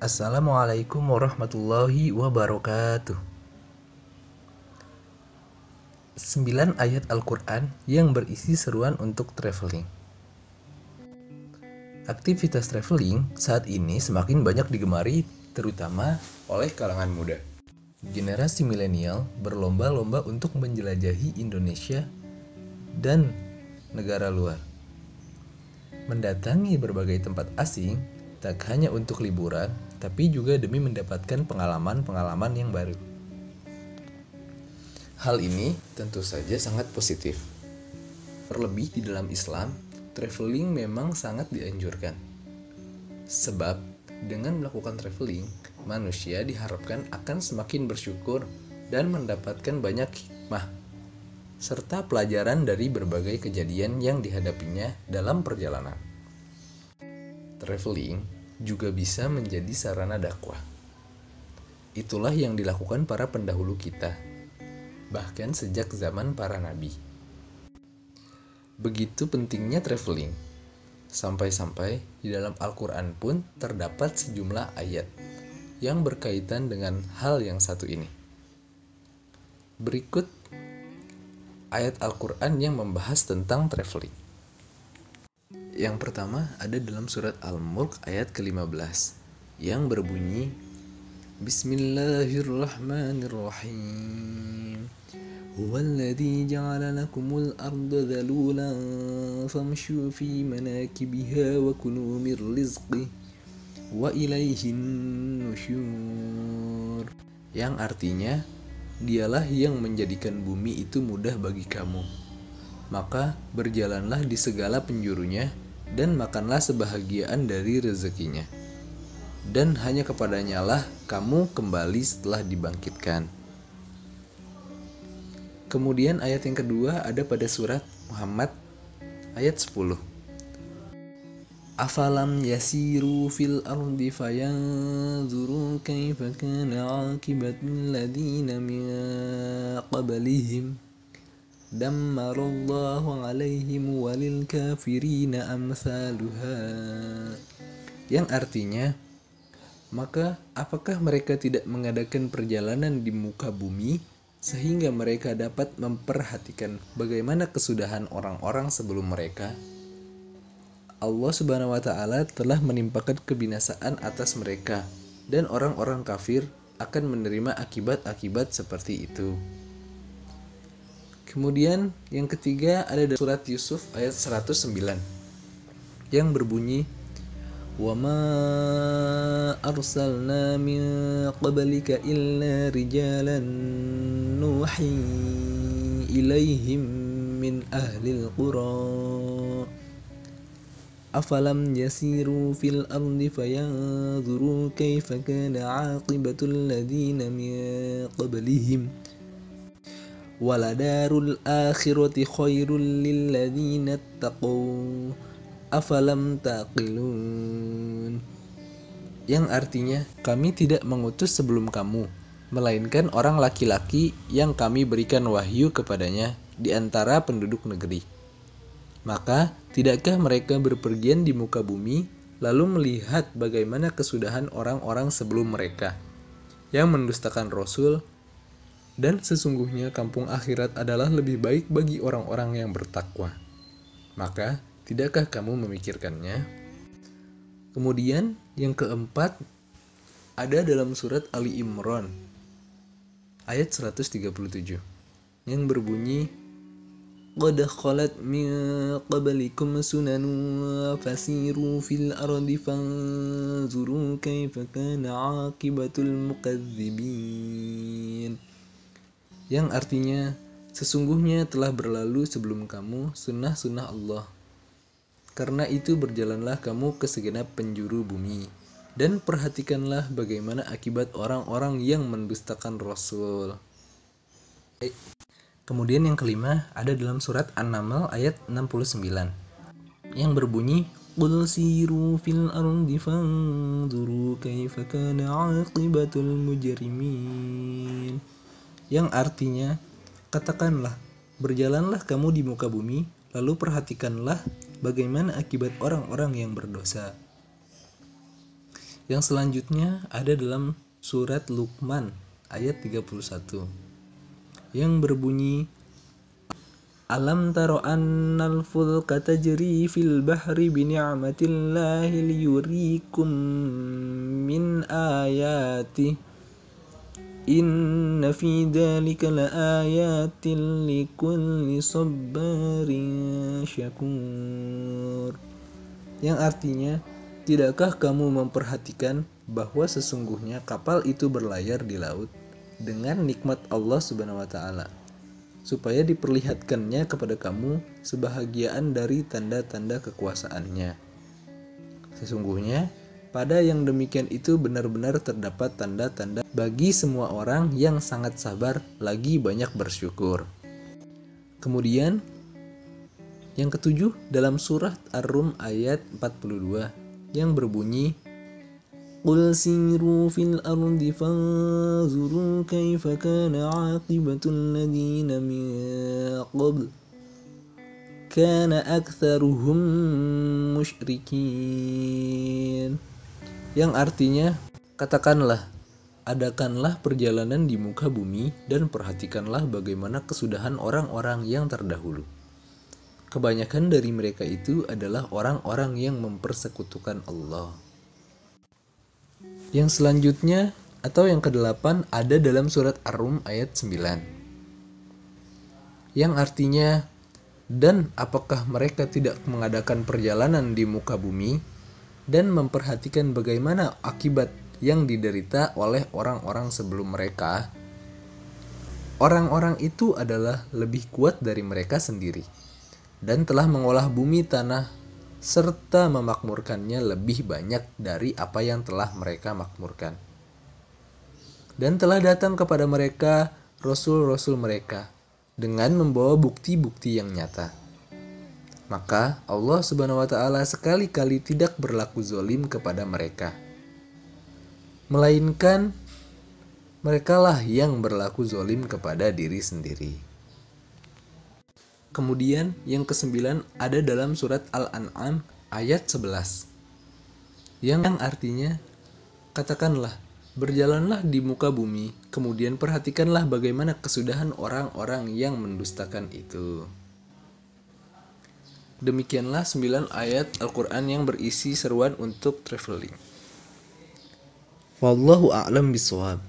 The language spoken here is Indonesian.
Assalamualaikum warahmatullahi wabarakatuh. 9 ayat Al-Quran yang berisi seruan untuk traveling. Aktivitas traveling saat ini semakin banyak digemari terutama oleh kalangan muda. Generasi milenial berlomba-lomba untuk menjelajahi Indonesia dan negara luar. Mendatangi berbagai tempat asing tak hanya untuk liburan, tapi juga demi mendapatkan pengalaman-pengalaman yang baru. Hal ini tentu saja sangat positif. Terlebih di dalam Islam, traveling memang sangat dianjurkan. Sebab dengan melakukan traveling, manusia diharapkan akan semakin bersyukur dan mendapatkan banyak hikmah serta pelajaran dari berbagai kejadian yang dihadapinya dalam perjalanan. Traveling juga bisa menjadi sarana dakwah. Itulah yang dilakukan para pendahulu kita, bahkan sejak zaman para nabi. Begitu pentingnya traveling, sampai-sampai di dalam Al-Quran pun terdapat sejumlah ayat yang berkaitan dengan hal yang satu ini. Berikut ayat Al-Quran yang membahas tentang traveling. Yang pertama ada dalam surat Al-Mulk ayat ke-15 yang berbunyi Bismillahirrahmanirrahim. Huwallazi ja'ala lakumul arda dhalulan famshu fi manakibiha wa kulu mir rizqih wa ilaihin nusyur. Yang artinya, dialah yang menjadikan bumi itu mudah bagi kamu. Maka berjalanlah di segala penjurunya dan makanlah sebahagiaan dari rezekinya. Dan hanya kepadanya lah kamu kembali setelah dibangkitkan. Kemudian ayat yang kedua ada pada surat Muhammad ayat 10. Afalam yasiru fil ardi fayanzuru kaifa kana aqibatul ladina min qablihim dammarallahu alaihim walil kafirina amsaluha. Yang artinya, maka apakah mereka tidak mengadakan perjalanan di muka bumi sehingga mereka dapat memperhatikan bagaimana kesudahan orang-orang sebelum mereka? Allah Subhanahu wa Ta'ala telah menimpakan kebinasaan atas mereka, dan orang-orang kafir akan menerima akibat-akibat seperti itu. Kemudian yang ketiga ada dalam surat Yusuf ayat 109 yang berbunyi وَمَا أَرْسَلْنَا مِنْ قَبْلِكَ إِلَّا رِجَالًا نُوحِي إِلَيْهِمْ مِنْ أَهْلِ الْقُرَى أَفَلَمْ يَسِيرُوا فِي الْأَرْضِ فَيَنْظُرُوا كَيْفَ كَانَ عَاقِبَةُ الَّذِينَ مِنْ قَبْلِهِمْ وَلَدَارُ الْآخِرَةِ خَيْرٌ لِلَّذِينَ اتَّقَوْا أَفَلَمْ تَعْقِلُونَ. Yang artinya, kami tidak mengutus sebelum kamu, melainkan orang laki-laki yang kami berikan wahyu kepadanya di antara penduduk negeri. Maka, tidakkah mereka berpergian di muka bumi, lalu melihat bagaimana kesudahan orang-orang sebelum mereka, yang mendustakan Rasul, dan sesungguhnya kampung akhirat adalah lebih baik bagi orang-orang yang bertakwa. Maka, tidakkah kamu memikirkannya? Kemudian yang keempat ada dalam surat Ali Imran ayat 137 yang berbunyi Qad khalat min qablikum sunanun fasiru fil ardi fanzuru kaifa kana aqibatul mukazzibin. Yang artinya, sesungguhnya telah berlalu sebelum kamu sunnah-sunnah Allah. Karena itu berjalanlah kamu ke segenap penjuru bumi, dan perhatikanlah bagaimana akibat orang-orang yang mendustakan Rasul. Kemudian yang kelima ada dalam surat An-Naml ayat 69 yang berbunyi Qul siru fil ardi fanzuru kaifa kana aqibatul mujrimin. Yang artinya, katakanlah, berjalanlah kamu di muka bumi, lalu perhatikanlah bagaimana akibat orang-orang yang berdosa. Yang selanjutnya ada dalam surat Luqman ayat 31 yang berbunyi, Alam taro annal fulka tajri fil bahri bini'matillahi liyurikum min ayati inna fi dhalika laayatin likulli sabbarin syakur. Yang artinya, tidakkah kamu memperhatikan bahwa sesungguhnya kapal itu berlayar di laut dengan nikmat Allah Subhanahu wa taala, supaya diperlihatkannya kepada kamu sebahagian dari tanda-tanda kekuasaannya. Sesungguhnya pada yang demikian itu benar-benar terdapat tanda-tanda bagi semua orang yang sangat sabar lagi banyak bersyukur. Kemudian yang ketujuh dalam surat Ar-Rum ayat 42 yang berbunyi, Qul siru fil ardi fanzuru kaifa kana aqibatul ladina min qabl kana aktsaruhum musyrikin. Yang artinya, katakanlah, adakanlah perjalanan di muka bumi dan perhatikanlah bagaimana kesudahan orang-orang yang terdahulu. Kebanyakan dari mereka itu adalah orang-orang yang mempersekutukan Allah. Yang selanjutnya atau yang ke-8 ada dalam surat Ar-Rum ayat 9. Yang artinya, dan apakah mereka tidak mengadakan perjalanan di muka bumi dan memperhatikan bagaimana akibat yang diderita oleh orang-orang sebelum mereka? Orang-orang itu adalah lebih kuat dari mereka sendiri dan telah mengolah bumi tanah serta memakmurkannya lebih banyak dari apa yang telah mereka makmurkan. Dan telah datang kepada mereka rasul-rasul mereka dengan membawa bukti-bukti yang nyata. Maka Allah Subhanahu wa taala sekali-kali tidak berlaku zalim kepada mereka, melainkan merekalah yang berlaku zalim kepada diri sendiri. Kemudian yang ke-9 ada dalam surat Al-An'am ayat 11 yang artinya, katakanlah, berjalanlah di muka bumi, kemudian perhatikanlah bagaimana kesudahan orang-orang yang mendustakan itu. Demikianlah 9 ayat Al-Quran yang berisi seruan untuk traveling. Wallahu a'lam bishawab.